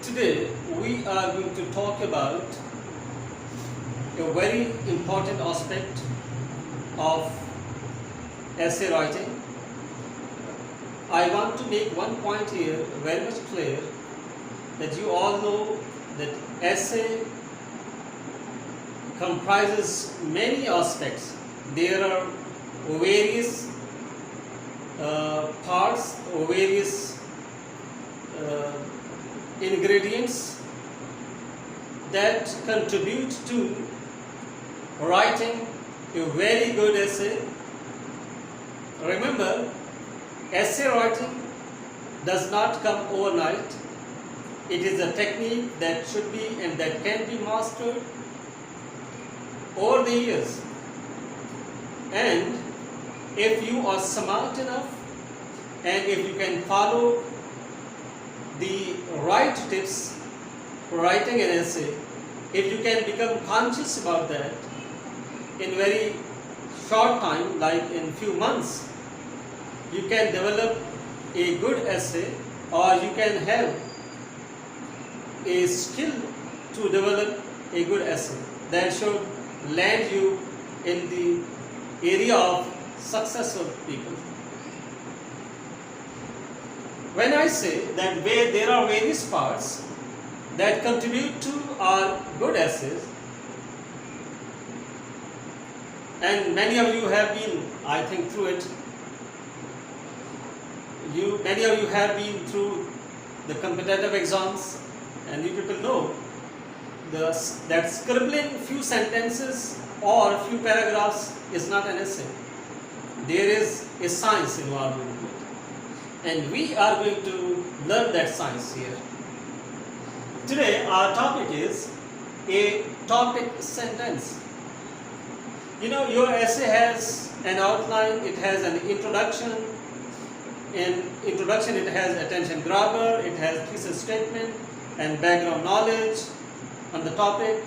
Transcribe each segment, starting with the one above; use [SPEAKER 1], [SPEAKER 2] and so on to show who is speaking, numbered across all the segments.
[SPEAKER 1] Today we are going to talk about a very important aspect of essay writing. I want to make one point here very much clear, that you all know that essay comprises many aspects. There are various parts or various ingredients that contribute to writing a very good essay. Remember, essay writing does not come overnight. It is a technique that should be and that can be mastered over the years. And if you are smart enough and if you can follow the right tips for writing an essay, if you can become conscious about that in very short time, like in few months, you can develop a good essay, or you can have a skill to develop a good essay that should land you in the area of successful people. When I say that there are various parts that contribute to our good essays, and many of you have been, I think, through it. Many of you have been through the competitive exams, and you people know that scribbling few sentences or few paragraphs is not an essay. There is a science involved in it, and we are going to learn that science here. Today our topic is a topic sentence. You know, your essay has an outline, it has an introduction. In introduction it has attention grabber, it has thesis statement and background knowledge on the topic,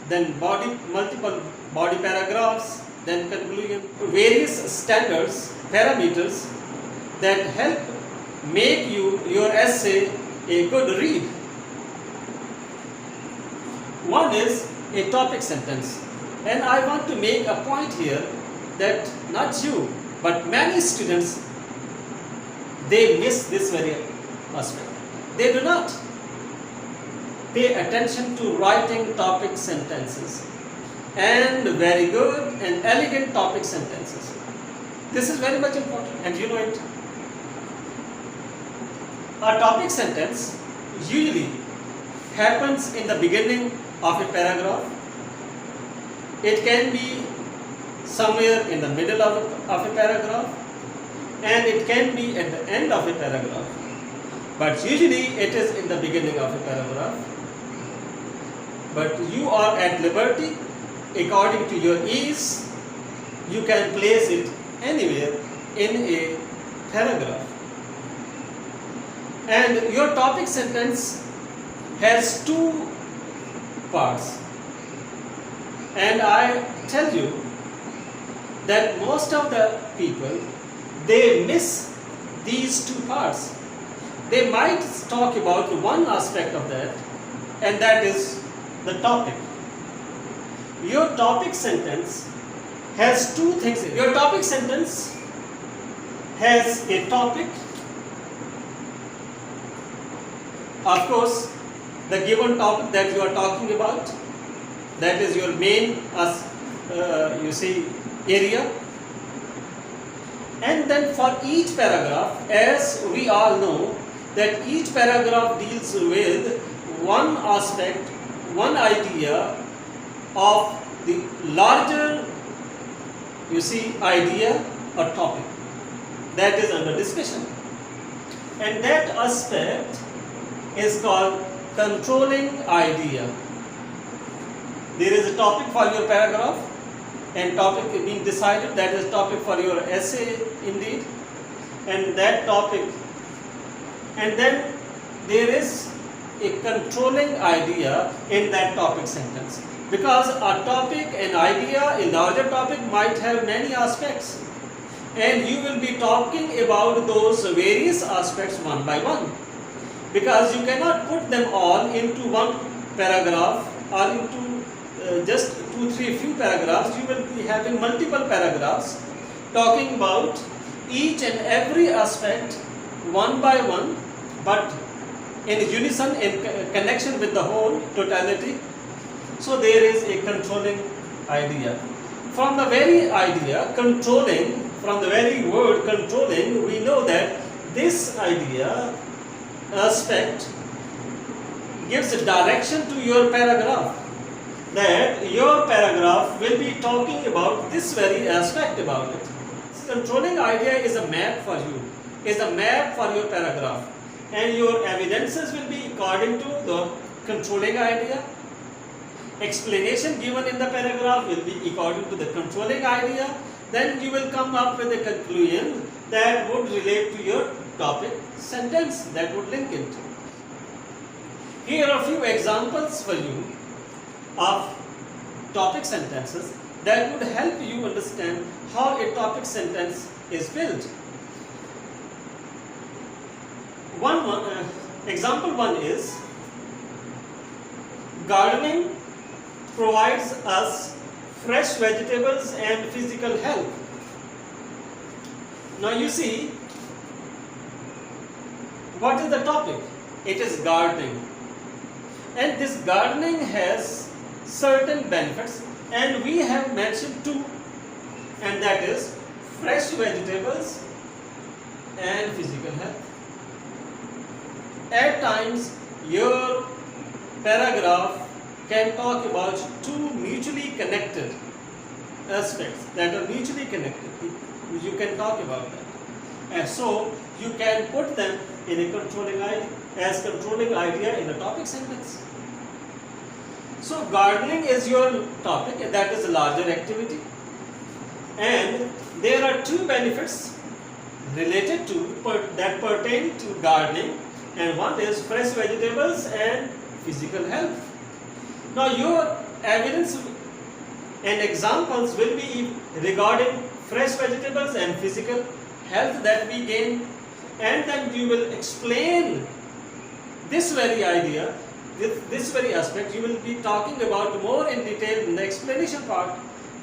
[SPEAKER 1] then multiple body paragraphs, then conclusion, various standards, parameters that help make your essay a good read. One is a topic sentence, and I want to make a point here that not you, but many students, they miss this very aspect. They do not pay attention to writing topic sentences, and very good and elegant topic sentences. This is very much important, and you know it. A topic sentence usually happens in the beginning of a paragraph. It can be somewhere in the middle of a paragraph, and it can be at the end of a paragraph. But usually it is in the beginning of a paragraph. But you are at liberty, according to your ease, you can place it anywhere in a paragraph. And your topic sentence has two parts. And I tell you that most of the people, they miss these two parts. They might talk about one aspect of that, and that is the topic. Your topic sentence has two things. Your topic sentence has a topic. Of course, the given topic that you are talking about, that is your main area. And then for each paragraph, as we all know, that each paragraph deals with one aspect, one idea of the larger, idea or topic that is under discussion. And that aspect is called controlling idea. There is a topic for your paragraph, and topic being decided, that is topic for your essay indeed, and that topic, and then there is a controlling idea in that topic sentence, because a topic, an idea, a larger topic might have many aspects, and you will be talking about those various aspects one by one. because you cannot put them all into one paragraph or into just few paragraphs. You will be having multiple paragraphs talking about each and every aspect one by one, but in unison, in connection with the whole totality. So there is a controlling idea. From the very idea, controlling, from the very word controlling, we know that this idea, aspect, gives a direction to your paragraph. That your paragraph will be talking about this very aspect about it. This controlling idea is a map for you, is a map for your paragraph. And your evidences will be according to the controlling idea. Explanation given in the paragraph will be according to the controlling idea. Then you will come up with a conclusion that would relate to your topic sentence, that would link it. Here are a few examples for you of topic sentences that would help you understand how a topic sentence is built. Example 1 is, gardening provides us fresh vegetables and physical health. Now you see, what is the topic? It is gardening. And this gardening has certain benefits, and we have mentioned two, and that is fresh vegetables and physical health. At times, your paragraph can talk about two mutually connected aspects that are mutually connected. You can talk about that. And so, you can put them in a controlling idea, as controlling idea in a topic sentence. So, gardening is your topic, and that is a larger activity. And there are two benefits related to, that pertain to gardening, and one is fresh vegetables and physical health. Now your evidence and examples will be regarding fresh vegetables and physical health that we gain, and then you will explain this very idea, this very aspect. You will be talking about more in detail in the explanation part,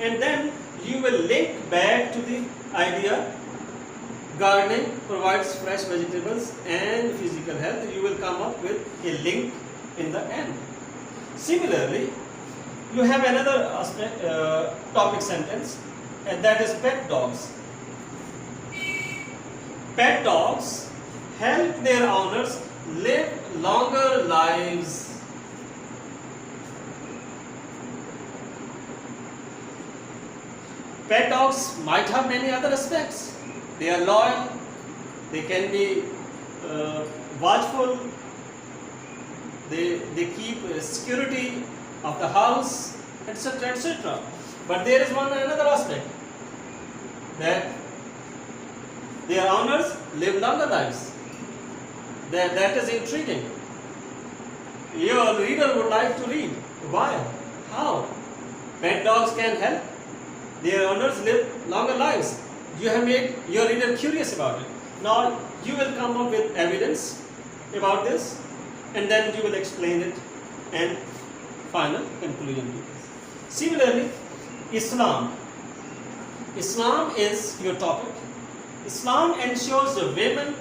[SPEAKER 1] and then you will link back to the idea gardening provides fresh vegetables and physical health. You will come up with a link in the end. Similarly, you have another aspect, topic sentence, and that is pet dogs. Pet dogs help their owners live longer lives. Pet dogs might have many other aspects. They are loyal, they can be watchful, they keep security of the house, etc., etc. But there is another aspect, that their owners live longer lives. That is intriguing. Your reader would like to read. Why? How? Pet dogs can help their owners live longer lives. You have made your reader curious about it. Now you will come up with evidence about this, and then you will explain it and final conclusion to this. Similarly, Islam. Islam is your topic. Islam ensures the women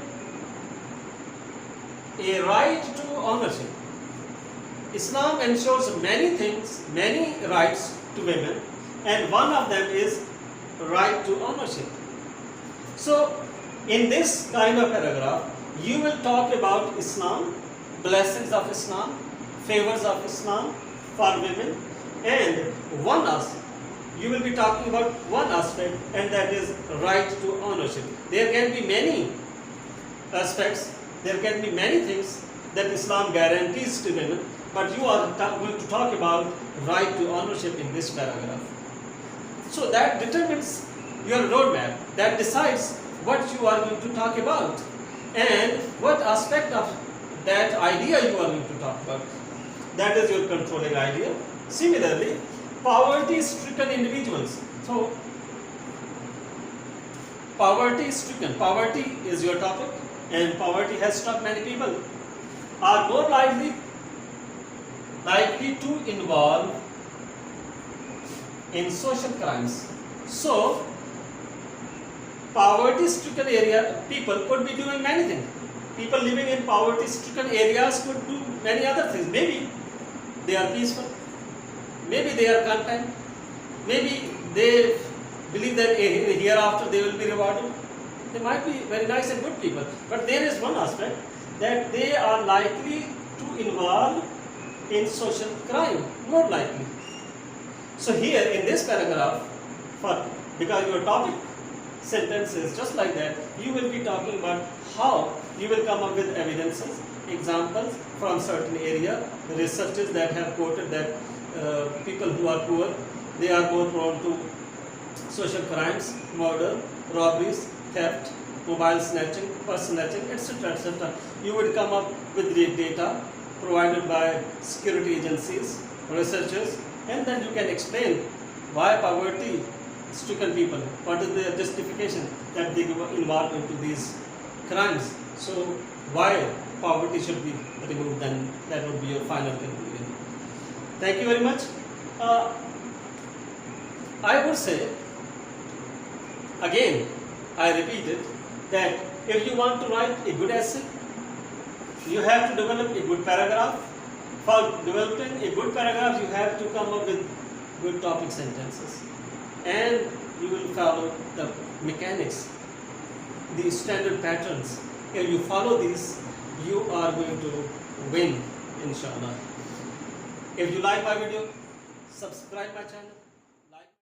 [SPEAKER 1] a right to ownership. Islam ensures many things, many rights to women, and one of them is right to ownership. So, in this kind of paragraph, you will talk about Islam, blessings of Islam, favors of Islam for women, and you will be talking about one aspect, and that is right to ownership. There can be many aspects, there can be many things that Islam guarantees to women, but you are going to talk about right to ownership in this paragraph. So that determines your roadmap, that decides what you are going to talk about and what aspect of that idea you are going to talk about. That is your controlling idea. Similarly, poverty-stricken individuals. So, poverty-stricken. Poverty is your topic, and poverty has struck many people. are more likely to involve in social crimes. So, poverty-stricken area people could be doing many things. People living in poverty-stricken areas could do many other things. Maybe they are peaceful. Maybe they are content. Maybe they believe that hereafter they will be rewarded. They might be very nice and good people. But there is one aspect that they are likely to involve in social crime, more likely. So here in this paragraph, because your topic sentence is just like that, you will be talking about how you will come up with evidences, examples from certain area, researchers that have quoted that people who are poor, they are more prone to social crimes, murder, robberies, theft, mobile snatching, purse snatching, etc., etc. You would come up with the data provided by security agencies, researchers, and then you can explain why poverty-stricken people, what is their justification that they were involved into these crimes. So why poverty should be removed, then that would be your final conclusion. Thank you very much. I would say, again, I repeat it, that if you want to write a good essay, you have to develop a good paragraph. For developing a good paragraph, you have to come up with good topic sentences. And you will follow the mechanics, the standard patterns. If you follow these, you are going to win, inshallah. If you like my video, subscribe my channel.